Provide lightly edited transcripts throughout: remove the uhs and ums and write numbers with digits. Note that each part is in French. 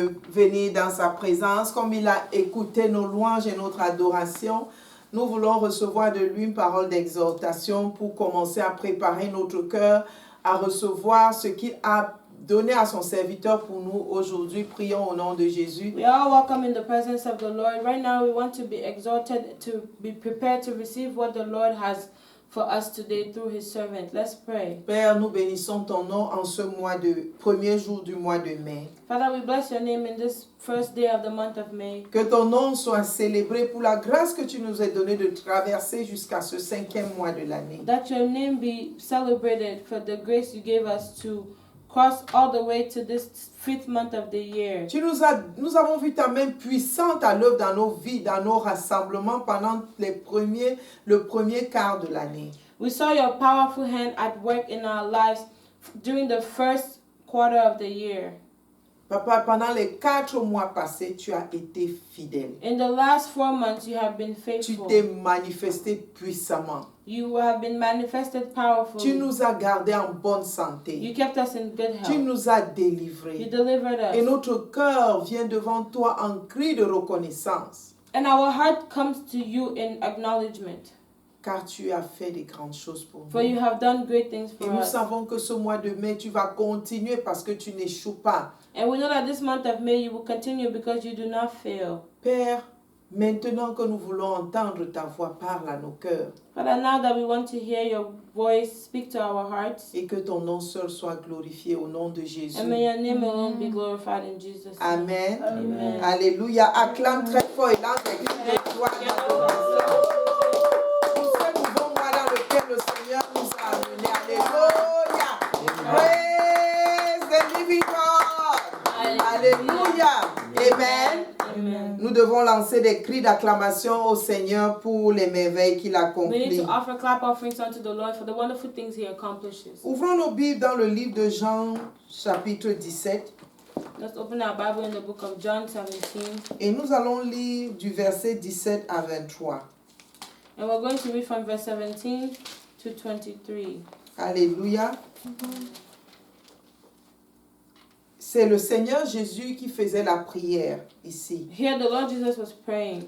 venir dans sa présence, comme il a écouté nos louanges et notre adoration. Nous voulons recevoir de lui une parole d'exhortation pour commencer à préparer notre cœur à recevoir ce qu'il a donné à son serviteur pour nous aujourd'hui. Prions au nom de Jésus. We are welcome in the presence of the Lord. Right now we want to be exhorted to be prepared to receive what the Lord has for us today through his servant. Let's pray. Père, nous bénissons ton nom en ce mois de premier jour du mois de mai. Father, we bless your name in this first day of the month of May. Que ton nom soit célébré pour la grâce que tu nous as donnée de traverser jusqu'à ce 5e mois de l'année. That your name be celebrated for the grace you gave us to cross all the way to this 5th month of the year. Nous avons vu ta main puissante à l'œuvre dans nos vies, dans nos rassemblements pendant le premier quart de l'année. We saw your powerful hand at work in our lives during the first quarter of the year. Papa, pendant les 4 mois passés, tu as été fidèle. In the last 4 months, you have been Tu faithful. t'es manifesté puissamment. You have been manifested powerfully. Tu nous as gardés en bonne santé. You kept us in good Tu health. nous as You délivrés. delivered Et us. notre cœur vient devant toi en cri de reconnaissance, And our heart comes to you in acknowledgement. car tu as fait des grandes choses pour For you nous. have done great things Et for nous us. savons que ce mois de mai, tu vas continuer parce que tu n'échoues pas. And we know that this month of May you will continue because you do not fail. Père, maintenant que nous voulons entendre ta voix, parle à nos cœurs. Father, now that we want to hear your voice, speak to our hearts. Et que ton nom seul soit glorifié au nom de Jésus. And may your name alone be glorified in Jesus' name. Amen. Amen. Alléluia. Acclame très fort et lance des cris de joie et d'adoration pour ce nouveau mois dans lequel le Seigneur nous a amenés. Alléluia. Praise the living God. Alléluia. Amen. Amen. Nous devons lancer des cris d'acclamation au Seigneur pour les merveilles qu'il We need accomplit. to offer clap offerings unto the Lord for the wonderful things he accomplishes. Ouvrons nos Bibles dans le livre de Jean, chapitre 17. Let's open our Bible in the book of John 17. Et nous allons lire du verset 17 à 23. And we're going to read from verse 17 to 23. Alléluia. C'est le Seigneur Jésus qui faisait la prière ici. Here the Lord Jesus was praying.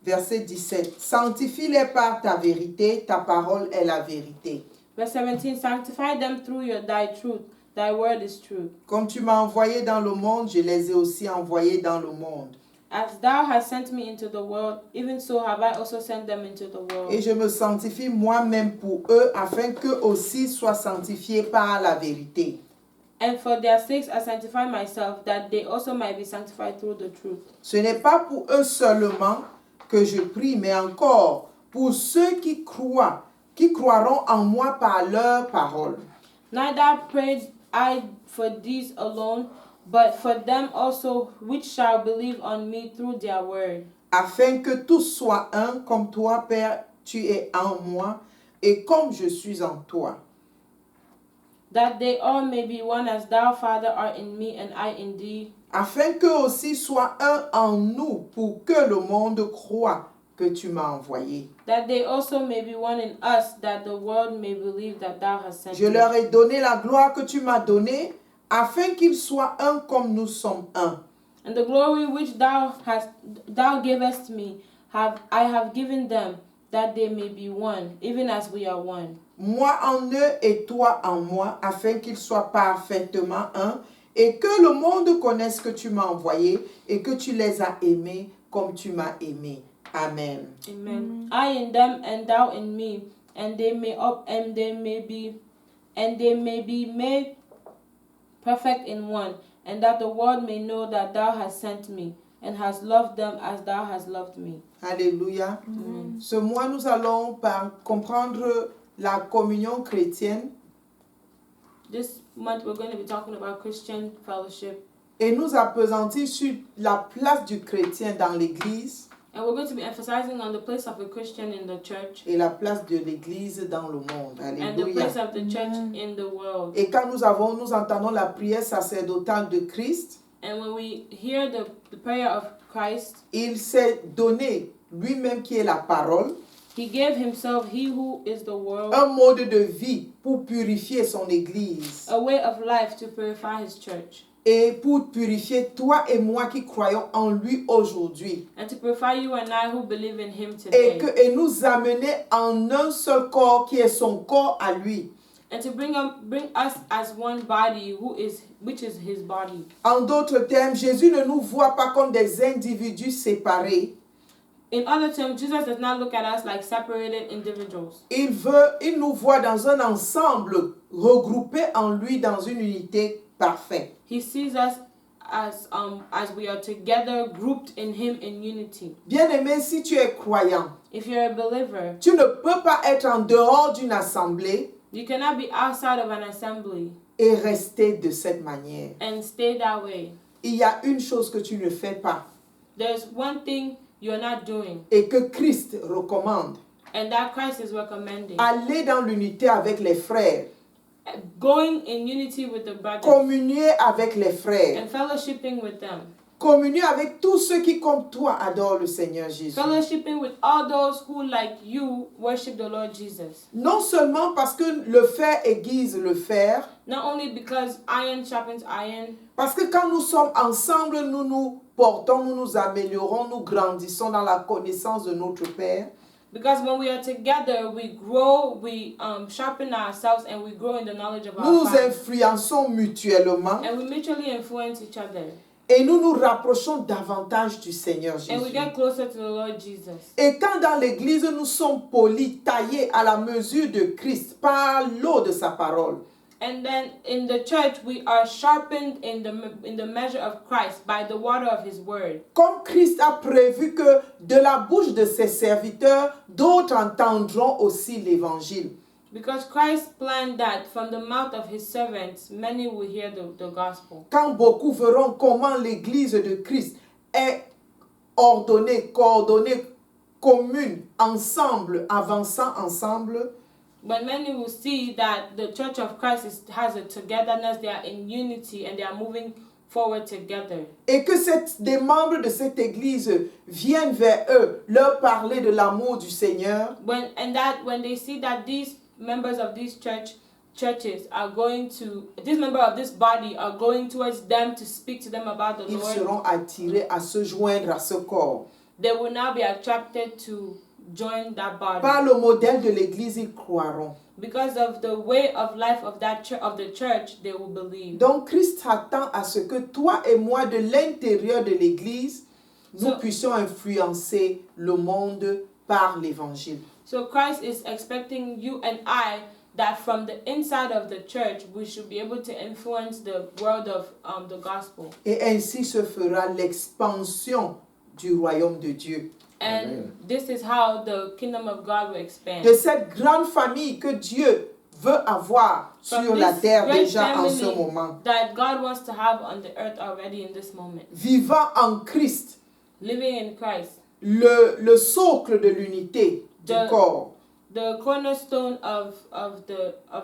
Verset 17. Sanctifie-les par ta vérité, ta parole est la vérité. Verse 17, sanctify them through thy truth. Thy word is truth. Comme tu m'as envoyé dans le monde, je les ai aussi envoyés dans le monde. As thou hast sent me into the world, even so have I also sent them into the world. Et je me sanctifie moi-même pour eux, afin qu'eux aussi soient sanctifiés par la vérité. And for their sakes I sanctify myself, that they also might be sanctified through the truth. Ce n'est pas pour eux seulement que je prie, mais encore pour ceux qui croiront en moi par leur parole. Neither prayed I for these alone, but for them also which shall believe on me through their word. Afin que tous soient un, comme toi, Père, tu es en moi, et comme je suis en toi. That they all may be one as thou, Father, art in me and I in thee. Afin qu'eux aussi soient un en nous, pour que le monde croie que tu m'as envoyé. That they also may be one in us, that the world may believe that thou hast sent Je me. leur ai donné la gloire que tu m'as donnée, afin qu'ils soient un comme nous sommes un. And the glory which thou gavest me, I have given them, that they may be one, even as we are one. Moi en eux et toi en moi, afin qu'ils soient parfaitement un, et que le monde connaisse que tu m'as envoyé et que tu les as aimés comme tu m'as aimé. Amen. Amen. I in them and thou in me, and they may be made perfect in one, and that the world may know that thou hast sent me, and hast loved them as thou hast loved me. Alléluia. Amen. Ce mois, nous allons comprendre la communion chrétienne This month we're going to be talking about Christian fellowship, et nous appesantir sur la place du chrétien dans l'Église and we're going to be emphasizing on the place of a Christian in the church et la place de l'Église dans le monde. and the Alléluia. place of the church in the world. Et quand nous entendons la prière sacerdotale de Christ, And when we hear the prayer of Christ, il s'est donné lui-même qui est la parole, he gave himself, he who is the world, un mode de vie pour purifier son Église. a way of life to purify his church. et pour purifier toi et moi qui croyons en lui aujourd'hui. And to purify you and I who believe in him Et, today. et nous amener en un seul corps qui est son corps à lui. And to bring us as one body which is his body. En d'autres termes, Jésus ne nous voit pas comme des individus séparés. In other terms, Jesus does not look at us like separated individuals. Il nous voit dans un ensemble regroupé en lui dans une unité parfaite. He sees us as we are together, grouped in him in unity. Bien-aimé, si tu es croyant, If you're a believer, tu ne peux pas être en dehors d'une assemblée you cannot be outside of an assembly et rester de cette manière. and stay that way. Il y a une chose que tu ne fais pas There's one thing you're not doing, et que Christ recommande. and that Christ is recommending. Aller dans l'unité avec les frères, Going in unity with the brothers communier avec les frères, and fellowshipping with them. communier avec tous ceux qui, comme toi, adorent le Seigneur Jésus. Fellowshipping with all those who, like you, worship the Lord Jesus. Non seulement parce que le fer aiguise le fer, Not only because iron sharpens iron, parce que quand nous sommes ensemble, nous nous portons, nous nous améliorons, nous grandissons dans la connaissance de notre Père. because when we are together, we grow, we sharpen ourselves, and we grow in the knowledge of Nous our nous Father. influençons mutuellement And we mutually influence each other. et nous nous rapprochons davantage du Seigneur And we Jésus. get closer to the Lord Jesus. Et quand dans l'église nous sommes polis, taillés à la mesure de Christ par l'eau de sa parole, And then in the church, we are sharpened in the measure of Christ by the water of his word. comme Christ a prévu que de la bouche de ses serviteurs, d'autres entendront aussi l'évangile. Because Christ planned that from the mouth of his servants, many will hear the gospel. Quand beaucoup verront comment l'église de Christ est ordonnée, coordonnée, commune, ensemble, avançant ensemble, When many will see that the church of Christ has a togetherness, they are in unity and they are moving forward together. et que des membres de cette église viennent vers eux, leur parler de l'amour du Seigneur, When they see that these members of these churches are going to, these members of this body are going towards them to speak to them about the ils Lord, seront attirés à se joindre à ce corps. they will now be attracted to join that body. Par le modèle de l'église, ils croiront. Because of the way of life of the church, they will believe. Donc Christ attend à ce que toi et moi, de l'intérieur de l'église, nous puissions influencer le monde par l'évangile. So Christ is expecting you and I that from the inside of the church, we should be able to influence the world of the gospel. Et ainsi se fera l'expansion du royaume de Dieu. And Amen. this is how the kingdom of God will expand. De cette grande famille que Dieu veut avoir From sur la this terre great déjà en ce family moment. that God wants to have on the earth already in this moment. Vivant en Christ, Living in Christ, le socle de l'unité du The- corps. the cornerstone of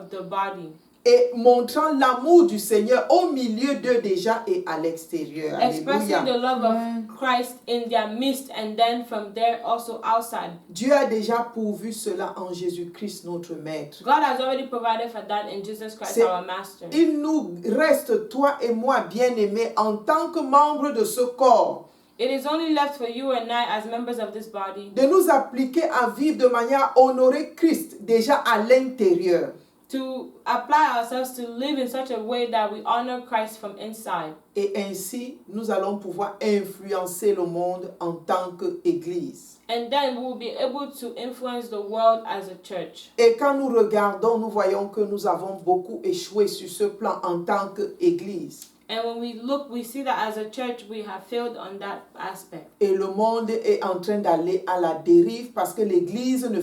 the body. Et montrant l'amour du Seigneur au milieu d'eux déjà et à l'extérieur. Expressing Alléluia. the love of Christ in their midst and then from there also outside. Dieu a déjà pourvu cela en Jésus-Christ notre Maître. God has already provided for that in Jesus Christ C'est- our Master. Il nous reste, toi et moi, bien-aimés, en tant que membres de ce corps, It is only left for you and I as members of this body de nous appliquer à vivre de manière à honorer Christ déjà à l'intérieur. to apply ourselves to live in such a way that we honor Christ from inside. Et ainsi, nous allons pouvoir influencer le monde en tant qu'Église. And then we will be able to influence the world as a church. Et quand nous regardons, nous voyons que nous avons beaucoup échoué sur ce plan en tant qu'Église. And when we look, we see that as a church, we have failed on that aspect. Et le monde est en train d'aller à la dérive parce que l'Église ne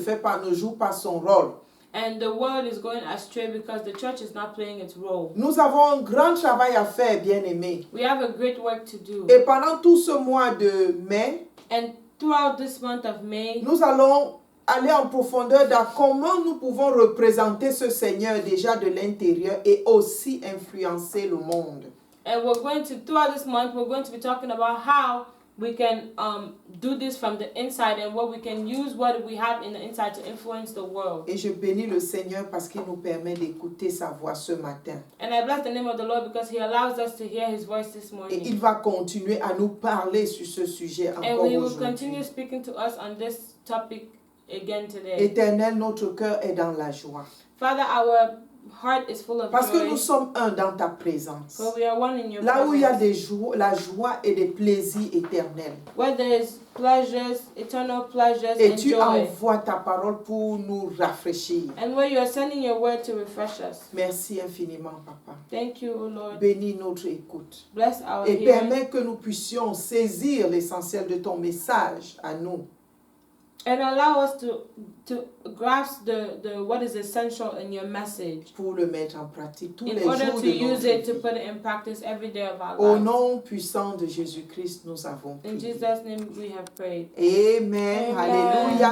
joue pas son rôle. And the world is going astray because the church is not playing its role. Nous avons un grand travail à faire, bien-aimés. We have a great work to do. Et pendant tout ce mois de mai, And throughout this month of May, nous allons aller en profondeur dans comment nous pouvons représenter ce Seigneur déjà de l'intérieur et aussi influencer le monde. and throughout this month, we're going to be talking about how we can do this from the inside, and what we can use what we have in the inside to influence the world. Et je bénis le Seigneur parce qu'il nous permet d'écouter sa voix ce matin. And I bless the name of the Lord because He allows us to hear His voice this Et morning. il va continuer à nous parler sur ce sujet And encore we will aujourd'hui. continue speaking to us on this topic again today. Éternel, notre cœur est dans la joie. Father, our heart is full of Parce que joy. nous sommes un dans ta présence. For we are one in your Là où il y a presence. la joie et des plaisirs éternels. Where there is pleasures, eternal pleasures Et and tu joy. envoies ta parole pour nous rafraîchir. And where you are sending your word to refresh us. Merci infiniment, Papa. Thank you, O Lord. Bénis notre écoute. Bless our Et hearing. permets que nous puissions saisir l'essentiel de ton message à nous. And allow us to grasp the what is essential in your message. Pour le mettre en pratique tous les In order jours to de use notre it to vie. put it in practice every day of our Au lives. nom puissant de Jésus-Christ, nous avons In prié. Jesus' name we have prayed. Amen. Amen. Alléluia.